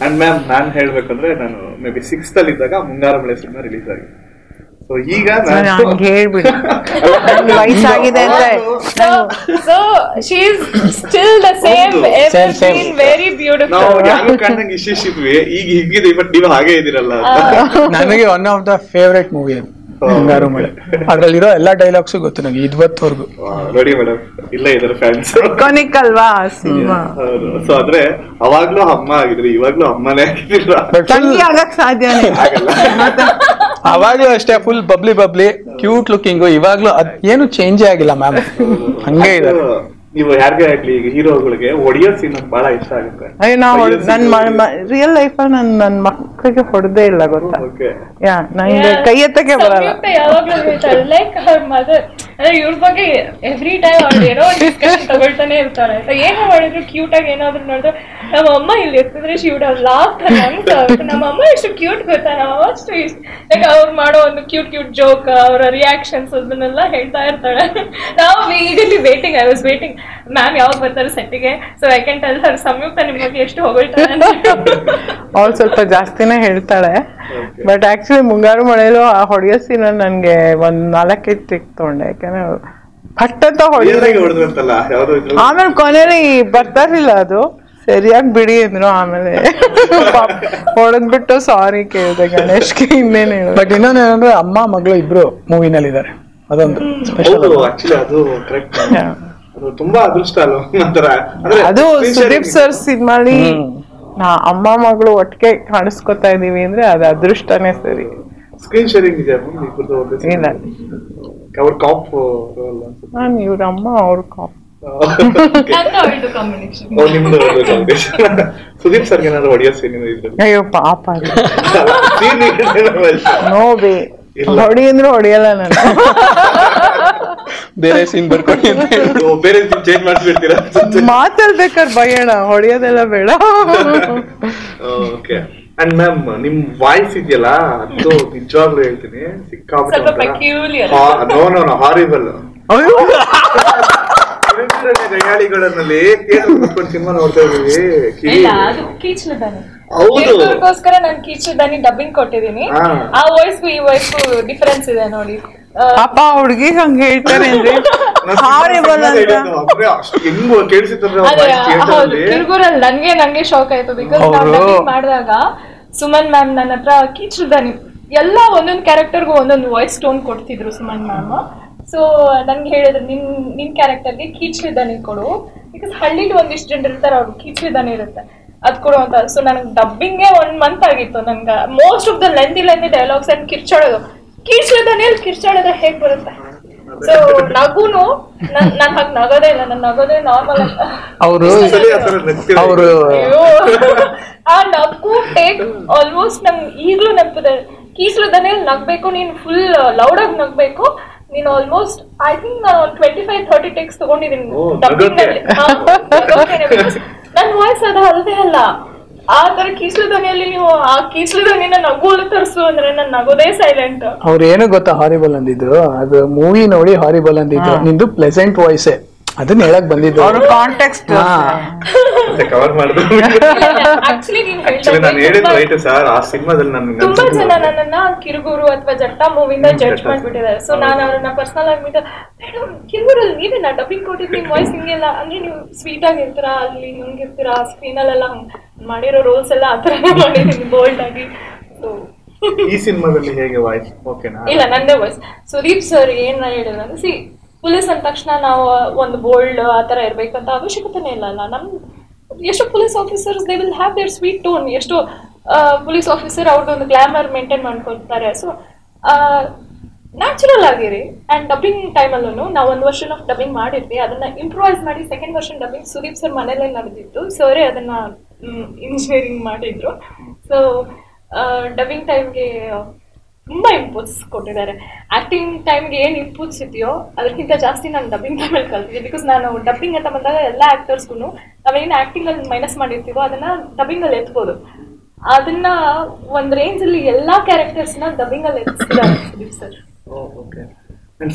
And ma'am ನಾನ್ ಹೇಳ್ಬೇಕಂದ್ರೆ ನಾನು may be 6th ಅಲ್ಲಿ ಇದ್ದಾಗ ಮುಂಗಾರು ಮಳೆ ಸಿನಿಮಾ ರಿಲೀಸ್ ಆಗಿದೆ. ಸೊ ಈಗ ಹೇಳ್ಬಿಡಿ ವಯಸ್ಸಾಗಿದೆ ಅಂದ್ರೆ so she is still the same, evergreen, very beautiful. ನಾವು ಯಾರು ಕಂಡಂಗೆ ಇಷ್ಟಿದ್ವಿ, ಈಗ ಹೀಗಿದೆ, ಬಟ್ ನೀವು ಹಾಗೆ ಇದ್ದೀರಲ್ಲ. ನನಗೆ one of the favourite movie ಅದು ಮುಂಗಾರು ಮಳೆ. ಅದ್ರಲ್ಲಿರೋ ಎಲ್ಲಾ ಡೈಲಾಗ್ಸು ಗೊತ್ತು ನಂಗೆ ಇವತ್ತವರೆಗೂ. ನೋಡಿ ಮೇಡಮ್, ಇಲ್ಲೇ ಇದಾರೆ ಫ್ಯಾನ್ಸ್. ಐಕಾನಿಕ್ ಅಲ್ವಾ ಸಿನಿಮಾ. ಸೊ ಆದ್ರೆ ಅವಾಗ್ಲೂ ಅಮ್ಮ ಆಗಿದ್ರಿ, ಇವಾಗ್ಲೂ ಅಮ್ಮನೇ ಆಗಿದ್ರ. ತಂಗಿ ಆಗಕ್ ಸಾಧ್ಯನೇ ಅವಾಗ್ಲೂ ಅಷ್ಟೇ ಫುಲ್ ಬಬ್ಲಿ ಕ್ಯೂಟ್ ಲುಕಿಂಗು. ಇವಾಗ್ಲೂ ಅದ್ ಏನು ಚೇಂಜೇ ಆಗಿಲ್ಲ ಮ್ಯಾಮ್, ಹಂಗೆ ಇದೆ. ನೀವು ಯಾರಿಗೇ ಆಗ್ಲಿ ಈಗ ಹೀರೋಗಳಿಗೆ ಹೊಡೆಯೋ ಸೀನ್ ಬಹಳ ಇಷ್ಟ ಆಗುತ್ತೆ. ಅಯ್ಯೋ ನಾವು ನನ್ನ ರಿಯಲ್ ಲೈಫ್ ನನ್ನ ಮಕ್ಕಳಿಗೆ ಹೊಡೆದೇ ಇಲ್ಲ ಗೊತ್ತಾ. ಯಾ ನಂಗೆ ಕೈ ಎತ್ತಕ್ಕೆ ಬರಲ್ಲ. ಯಾವಾಗ್ಲೂ ಹೇಳ್ತಾಳೆ ಲೈಕ್ ಅವರ್ ಮದರ್, ಅಂದ್ರೆ ಇವ್ರ ಬಗ್ಗೆ ಎವ್ರಿ ಟೈಮ್ ಅವ್ರು ಏನೋ ಒಂದು ಡಿಸ್ಕಷನ್ ತಗೊಳ್ತಾನೆ ಇರ್ತಾಳೆ. ಏನೋ ಮಾಡಿದ್ರು ಕ್ಯೂಟ್ ಆಗಿ ಏನಾದ್ರು ನೋಡಿದ್ರು ನಮ್ಮ ಅಮ್ಮ ಇಲ್ಲಿ ಇರ್ತಿದ್ರೆ ಶಿ ವುಡ್ ಹ್ಯಾವ್ ಲಾಫ್ಡ್ ಅಂತ. ನಮ್ಮ ಅಮ್ಮ ಎಷ್ಟು ಕ್ಯೂಟ್ ಗೊತ್ತಾ, ನಮ್ಮ ಅಮ್ಮ ಅಷ್ಟು ಇಷ್ಟ. ಲೈಕ್ ಅವ್ರು ಮಾಡೋ ಒಂದು ಕ್ಯೂಟ್ ಜೋಕ್, ಅವರ ರಿಯಾಕ್ಷನ್ಸ್ ಅದನ್ನೆಲ್ಲ ಹೇಳ್ತಾ ಇರ್ತಾಳೆ. ನಾವು ಈಗಲಿ waiting, I was waiting ma'am ಯಾವಾಗ ಬರ್ತಾರೆ ಸೆಟ್ಟಿಗೆ, so I can tell her Samyuktha ನಿಮ್ ಬಗ್ಗೆ ಎಷ್ಟು ಹೊಗಳ್ತಾಳೆ. ಅವಳು ಸ್ವಲ್ಪ ಜಾಸ್ತಿನೇ ಹೇಳ್ತಾಳೆ. ಬಟ್ ಆಕ್ಚುಲಿ ಮುಂಗಾರು ಮಳೆಯಲ್ಲೂ ಆ ಹೊಡೆಯೋ ಸೀನ್ ನನ್ಗೆ ಒಂದ್ 4-5 ಟ್ರಿಕ್ ತಗೊಂಡೆ. ಯಾಕಂದ್ರೆ ಫಟ್ ಅಂತ ಹೊಡೆದ್ರಂತಲ್ಲ, ಆಮೇಲೆ ಕೊನೆಯಲ್ಲಿ ಬರ್ತಾರಿಲ್ಲ, ಅದು ಸರಿಯಾಗಿ ಬಿಡಿ ಅಂದ್ರು. ಆಮೇಲೆ ಹೊಡೆದ್ಬಿಟ್ಟು ಸಾರಿ ಕೇಳಿದೆ ಗಣೇಶ್ಗೆ, ಇನ್ನೇನು ಹೇಳ. ಬಟ್ ಇನ್ನೊಂದು ಏನಂದ್ರೆ ಅಮ್ಮ ಮಗಳು ಇಬ್ರು ಮೂವಿನಲ್ಲಿ ಇದಾರೆ, ಅದೊಂದು ಸ್ಪೆಷಲ್. ಅದು ಕರೆಕ್ಟ್, ಅದು ತುಂಬಾ ಅದೃಷ್ಟ ಅಲ್ವಾ. ಅದು ಸುದೀಪ್ ಸರ್ ಸಿನಿಮಾಲಿ ಅಮ್ಮ ಮಗಳು ಒಟ್ಟಿಗೆ ಕಾಣಿಸ್ಕೊತಾ ಇದೀವಿ ಅಂದ್ರೆ ಅದು ಅದೃಷ್ಟನೇ ಸರಿ. ಸ್ಕ್ರೀನ್ ಶೇರಿಂಗ್ ಇದೆ ಇಲ್ಲ, ಅವ್ರ ಕಾಪ್ ನಾನು ಇವ್ರ ಅಮ್ಮ ಅವ್ರ ಕಾಪ್. ನಿಮ್ದು ಸುದೀಪ್ ಸರ್ಗೆ ಏನಾದ್ರು ಹೊಡೆಯೋ ಸೀನ್ ಇದ್ರೆ? ಅಯ್ಯೋ ಪಾಪ, ನೋ ಬೇ, ಹೊಡಿ ಅಂದ್ರೆ ಹೊಡಿಯಲ್ಲ ನಾನು. ಬೇರೆ ಸೀನ್ ಬರ್ಕೊಂಡು ಬೇರೆ ಚೇಂಜ್ ಮಾಡಿಸ್ಬಿಡ್ತೀರಾ? ಮಾತಾಡ್ಬೇಕಾದ್ರೆ ಭಯಣ, ಹೊಡಿಯೋದೆಲ್ಲ ಬೇಡ. ಓಕೆ. ಅಂಡ್ ಮ್ಯಾಮ್ ನಿಮ್ ವಾಯ್ಸ್ ಇದೆಯಲ್ಲ, ಅದು ನಿಜವಾಗ್ಲೂ ಹೇಳ್ತೀನಿ ಸಿಕ್ಕಾಬಿಟ್ಟು ಹಾರಿಬಲ್. ಗಯಾಳಿಗಳಲ್ಲಿ ಸಿನಿಮಾ ನೋಡ್ತಾ ಇದೀವಿ. ಅದಕ್ಕೋಸ್ಕರ ನಾನು ಕೀಚುದಾನಿ ಡಬ್ಬಿಂಗ್ ಕೊಟ್ಟಿದ್ದೀನಿ. ಆ ವಾಯ್ಸ್ಗೂ ಈ ವಾಯ್ಸ್ಗೂ ಡಿಫರೆನ್ಸ್ ಇದೆ ನೋಡಿ. ಪಾಪ ಹುಡುಗಿ ಹಂಗ ಹೇಳ್ತಾರೆ ಅಂದ್ರೆ ಹಾರಿಬಲ್ ಕಿರುಗೂರಲ್ಲಿ ನಂಗೆ ಶಾಕ್ ಆಯ್ತು. ಬಿಕಾಸ್ ನಾವು ಡಬ್ಬಿಂಗ್ ಮಾಡಿದಾಗ ಸುಮನ್ ಮ್ಯಾಮ್ ನನ್ನ ಹತ್ರ ಕೀಚುದಾನಿ ಎಲ್ಲ ಒಂದೊಂದು ಕ್ಯಾರೆಕ್ಟರ್ಗೂ ಒಂದೊಂದು ವಾಯ್ಸ್ ಟೋನ್ ಕೊಡ್ತಿದ್ರು ಸುಮನ್ ಮ್ಯಾಮ್. ಸೊ ನನ್ಗೆ ಹೇಳಿದ್ರು ನಿನ್ ಕ್ಯಾರೆಕ್ಟರ್ಗೆ ಕೀಚುದಾನಿ ಕೊಡು, ಬಿಕಾಸ್ ಹಳ್ಳಿಲಿ ಒಂದಿಷ್ಟು ಜನರು ಇರ್ತಾರೆ, ಅವ್ರು ಕೀಚುದಾನಿ ಇರುತ್ತೆ, ಅದ್ ಕೊಡು ಅಂತ. ಸೊ ನನಗೆ ಡಬ್ಬಿಂಗ್ಗೆ 1 month ಆಗಿತ್ತು. ನನ್ಗೆ most of the lengthy dialogues and ಕಿರ್ಚಾಡೋದು, ಕೀಚುದಾನಿಯಲ್ಲಿ ಕಿರ್ಚಾಡೋದು ಹೇಗ್ ಬರುತ್ತೆ. ಸೊ ನಗುನು ನಾನ್ ಹಾಗೆ ನಗೋದೇ ಇಲ್ಲ, ನನ್ ನಗೋದೇ ನಾರ್ಮಲ್ ಅಂತ. ಆ ನಗು ಟೇಕ್ ಆಲ್ಮೋಸ್ಟ್ ನಂಗೆ ಈಗ್ಲೂ ನೆನಪಿದೆ. ಕೀಚುದಾನಿಯಲ್ಲಿ ನಗ್ಬೇಕು, ನೀನ್ ಫುಲ್ ಲೌಡ್ ಆಗಿ ನಗ್ಬೇಕು, ನೀನು ಆಲ್ಮೋಸ್ಟ್ ಐ ಥಿಂಕ್ ನಾನು 25-30 ಟೇಕ್ಸ್ ತಗೊಂಡಿದ್ದೀನಿ ಡಬ್ಬಿಂಗ್ ನಲ್ಲಿ. ನನ್ ವಾಯ್ಸ್ ಅದು ಅಲ್ಲದೆ ಅಲ್ಲ, ಆ ತರ ಕೀಸ್ಲು ಧ್ವನಿಯಲ್ಲಿ ನೀವು ಆ ಕೀಸ್ಲು ಧ್ವನಿನ ನಗೋಲು ತರಿಸು ಅಂದ್ರೆ ನಾನು ನಗೋದೇ ಸೈಲೆಂಟ್. ಅವ್ರು ಏನು ಗೊತ್ತಾ ಹಾರಿಬಲ್ ಅಂದಿದ್ದು, ಅದು ಮೂವಿ ನೋಡಿ ಹಾರಿಬಲ್ ಅಂದಿದ್ದು, ನಿಂದು ಪ್ಲೆಸೆಂಟ್ ವಾಯ್ಸೇ, ಅದನ್ನ ಹೇಳಕ್ ಬಂದಿದ್ದು. ಕಾಂಟೆಕ್ಸ್ಟ್ ಕವರ್ ಮಾಡಿದ್ರು. ಆಕ್ಚುಲಿ ತುಂಬಾ ಜನ ನನ್ನನ್ನ ಕಿರುಗೂರು ಅಥವಾ ಜಟ್ಟ ಮೂವಿಂದ ಜಡ್ಜ್ ಮಾಡ್ಬಿಟ್ಟಿದ್ದಾರೆ. ಸೊ ನಾನು ಅವ್ರನ್ನ ಪರ್ಸನಲ್ ಆಗ್ಬಿಟ್ಟು, ಮೇಡಮ್ ಕಿರುಗೂರಲ್ಲಿ ನೀವೇನ ಡಬ್ಬಿಂಗ್ ಕೊಟ್ಟಿದ್ದು, ನಿಮ್ ವಾಯ್ಸ್ ಹಿಂಗೆಲ್ಲ ಅಂದ್ರೆ ನೀವು ಸ್ವೀಟ್ ಆಗಿರ್ತೀರಾ, ಅಲ್ಲಿ ಹಿಂಗಿರ್ತೀರಾ, ಸ್ಕ್ರೀನಲ್ಲೆಲ್ಲ ಮಾಡಿರೋ ರೋಲ್ಸ್ ಎಲ್ಲ ಆತರ ಮಾಡಿದೀನಿ ಬೋಲ್ಡ್ ಆಗಿ. ಈ ಸಿನಿಮಾದಲ್ಲಿ ಹೇಗೆ ವಾಯ್ಸ್ ಓಕೆನಾ? ಇಲ್ಲ, ನಂದೇ ವಾಯ್ಸ್. ಸುದೀಪ್ ಸರ್ ಏನ್ ಹೇಳಿದ್ರು ಅಂದ್ರೆ, ಸಿ ಪೊಲೀಸ್ ಅಂದ ತಕ್ಷಣ ನಾವು ಒಂದು ಬೋಲ್ಡ್ ಆತರ ಇರ್ಬೇಕಂತ ಅವಶ್ಯಕತೆನೇ ಇಲ್ಲ. ನಮ್ ಎಷ್ಟೋ police officers they will have their sweet tone. ಎಷ್ಟೋ ಪೊಲೀಸ್ ಆಫೀಸರ್ ಅವ್ರದ್ದೊಂದು ಗ್ಲಾಮರ್ ಮೇಂಟೈನ್ ಮಾಡ್ಕೊಳ್ತಾರೆ. ಸೊ ನ್ಯಾಚುರಲ್ ಆಗಿರಿ. ಅಂಡ್ ಡಬ್ಬಿಂಗ್ ಟೈಮಲ್ಲೂ ನಾವು 1 ವರ್ಷನ್ ಆಫ್ ಡಬ್ಬಿಂಗ್ ಮಾಡಿದ್ವಿ, ಅದನ್ನ ಇಂಪ್ರೂವೈಸ್ ಮಾಡಿ second version dubbing Sudeep sir ಮನೇಲೇ ನಡೆದಿತ್ತು. ಸರೇ ಅದನ್ನ ಇಂಜಿನಿಯರಿಂಗ್ ಮಾಡಿದ್ರು. ಸೊ ಡಬ್ಬಿಂಗ್ ಟೈಮ್ಗೆ ತುಂಬಾ ಇಂಪುಟ್ಸ್ ಕೊಟ್ಟಿದ್ದಾರೆ. ಆಕ್ಟಿಂಗ್ ಟೈಮ್ಗೆ ಏನ್ ಇಂಪುಟ್ಸ್ ಇದೆಯೋ ಅದಕ್ಕಿಂತ ಜಾಸ್ತಿ ನಾನು ಡಬ್ಬಿಂಗ್ ಟೈಮಲ್ಲಿ ಕಲ್ತಿದ್ದೆ. ಬಿಕಾಸ್ ನಾನು ಡಬ್ಬಿಂಗ್ ಅಂತ ಬಂದಾಗ ಎಲ್ಲ ಆಕ್ಟರ್ಸ್ಗೂ ನಾವೇನು ಆಕ್ಟಿಂಗ್ ಅಲ್ಲಿ ಮೈನಸ್ ಮಾಡಿರ್ತೀವೋ ಅದನ್ನ ಡಬ್ಬಿಂಗ್ ಅಲ್ಲಿ ಎತ್ಬೋದು. ಅದನ್ನ ಒಂದ್ ರೇಂಜ್ ಅಲ್ಲಿ ಎಲ್ಲಾ ಕ್ಯಾರೆಕ್ಟರ್ಸ್ ನ ಡಬ್ಬಿಂಗ್ ಅಲ್ಲಿ ಎತ್ತಿದ್ದಾರೆ ಸುದೀಪ್ ಸರ್.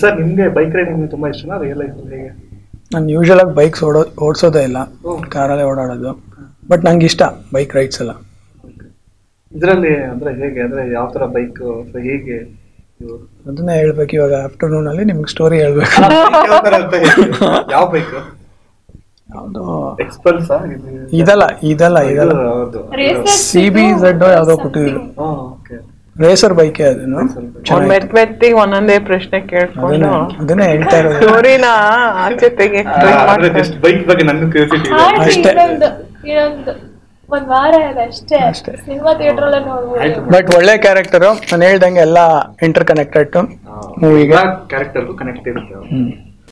ಸರ್ ನಿಮ್ಗೆ ಬೈಕ್ ರೈಡಿಂಗ್ ತುಂಬಾ ಇಷ್ಟನಾ ರಿಯಲ್ ಲೈಫ್ ಹೇಗೆ? ನಾನು ಯೂಶುವಲ್ ಆಗಿ ಬೈಕ್ಸ್ ಓಡಿಸೋದೇ ಇಲ್ಲ, ಕಾರಲ್ಲೇ ಓಡಾಡೋದು. ಬಟ್ ನಂಗೆ ಇಷ್ಟ ಬೈಕ್ ರೈಡ್ಸ್ ಎಲ್ಲ. ಇದರಲ್ಲಿ ಅಂದ್ರೆ ಹೇಗೆ ಅಂದ್ರೆ ಯಾವ ತರ ಬೈಕ್ ಹೇಗೆ ಅದನ್ನ ಹೇಳ್ಬೇಕು ಇವಾಗ ಆಫ್ಟರ್ನೂನ್ ಅಲ್ಲಿ ನಿಮ್ಗೆ ಸ್ಟೋರಿ ಹೇಳ್ಬೇಕು. ಯಾವ ಬೈಕ್? ಯಾವ್ದು ಎಕ್ಸ್ಪಲ್ಸ್ ಇದಲ್ಲ CBZ ಯಾವ್ದೋ ಕೊಟ್ಟಿದ್ರು, ರೇಸರ್ ಬೈಕ್ ಅದನ್ನು. ಮೆತ್ತಿ ಒಂದೊಂದೇ ಪ್ರಶ್ನೆ ಕೇಳ್ಕೊಂಡು ಅದನ್ನೇ ಹೇಳ್ತಾ ಇರೋದು. ಸ್ಟೋರಿನ ಆಚೆ ತೆಗೆ ಬೈಕ್ ಬಗ್ಗೆ ನನಗೂ ಕ್ಯೂರಿಯಾಸಿಟಿ ಅಷ್ಟೇ. ಇನ್ನೊಂದು ಒಂದ್ ವಾರ ಇದೆ ಅಷ್ಟೇ, ಸಿನಿಮಾ ಥಿಯೇಟರ್ ಅಲ್ಲೇ ನೋಡ್ಬೋದು. ಬಟ್ ಒಳ್ಳೆ ಕ್ಯಾರೆಕ್ಟರ್, ನಾನು ಹೇಳ್ದಂಗೆ ಎಲ್ಲ ಇಂಟರ್ ಕನೆಕ್ಟೆಡ್ ಮೂವಿಗೆ. ಕ್ಯಾರೆಕ್ಟರ್ಗೂ ಕನೆಕ್ಟ್ ಇರುತ್ತೆ.